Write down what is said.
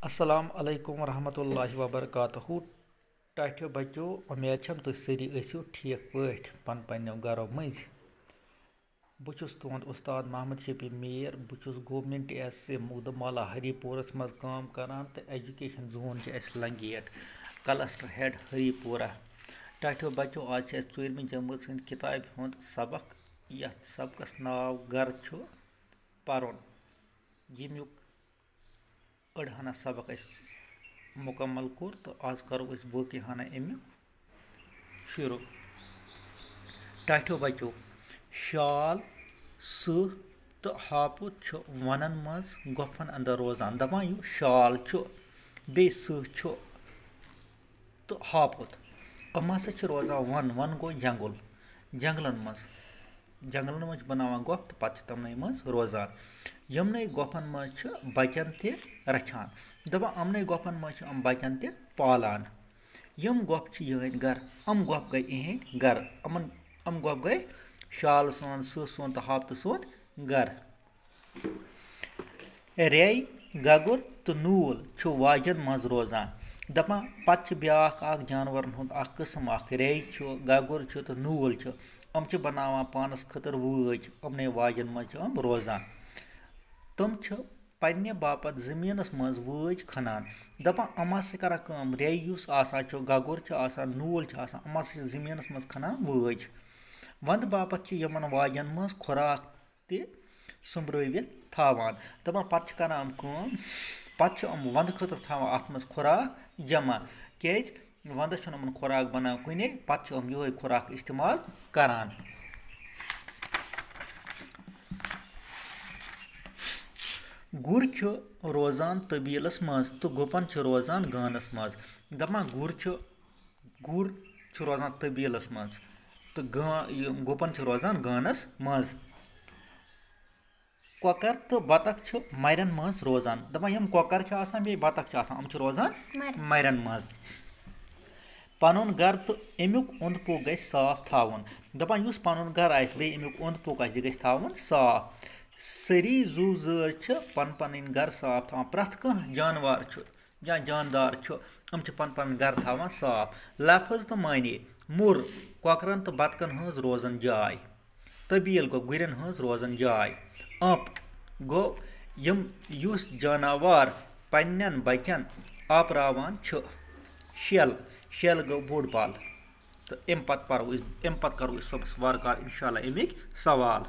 अस्सलाम अलैकुम वरहमतुल्लाहि वबरकातुहू। टाठियो बच्चो उम्मीद छम तुम सारी ٲسِو ठीक पٲٹھۍ पन्नो गरो मज। बहुस तुंद उस्ताद मोहम्मद शफी मीर। बहुस गवर्नमेंट एस मुगदमाला हरीपुरस मज काम करान तो education zone Langate cluster head Haripura. टाठियो बच्चो आज 4वीं जमात सद किताब हुंद सबक। यथ सबकस नाव गर परुन। यमुक अड़हना सबक मुकम्मल कोर तो आज करो बाकी हना अमुक शुरू। टाठियो बच्चो शाल सह तो हापुत वनन मज गोफन अंदर रोजान दपान यू शाल बे सह तो हापुत यम हसा रोजान वन गो जंगल जंगलन मज बनावान गोफ तो पत्त तमने मज रोजान। यमने गोफन मज बचन ते रचान दपान अमने गोफन मज बचन ते पालान। यम गोफ यहद गर अम गोफ गई इहद गर अम गोफ गई शाल सोन सह सोन तो हापत सोन गर। रे गगुर तो नूल वाजन मज रोजान दपान पत्त ब्याख जानवर हुंद किस्म रे गगुर तो नूल अम बनावान पानस खतर वाज अमने वाजन मज रोजान। तम पन्ने बापत जमीनस मज वाज खनान दपान अम करान रे गगुर नूल अम जमीनस मज खनान वाज। वंद बापत यमन वाजन मज खुराक ते सुम्ब्रवित थावान दपान पत्त करान पत्त वंद खतर थावान अत मज खुराक जमा क्या वंदस यमन खुराक बनान कुने पत्त यह खुराक इस्तेमाल करान। गुर रोजान तबीलस मज तो गुपन रोजान गानस मज दपान गुर रोजान तबीलस मज तो गुपन रोजान गानस मज। कोकर तो बतख मरन मज रोजान दपान यम कोकर बे बतख रोजान मरन मज। पनुन गर तो अमुक ओंद पोक गई साफ थावन दपान युस पनुन गर आस बे अमुक ओंद पोक आस गई थावन साफ। सारी जू जत पन गर साफ थावान प्रथ कह जानवर या जानदार हम पन गर थावान साफ। लफज तो माने मुर कोकरन तो बतकन हज रोजन जाय। तबील गो गुरन हज रोजन जाय। अप गो यम युस जानवर पन्न बचन आपरावान शेल गो बोड़ बल तो अम पत करो सोबस वार इंशाल्लाह अमिक सवाल।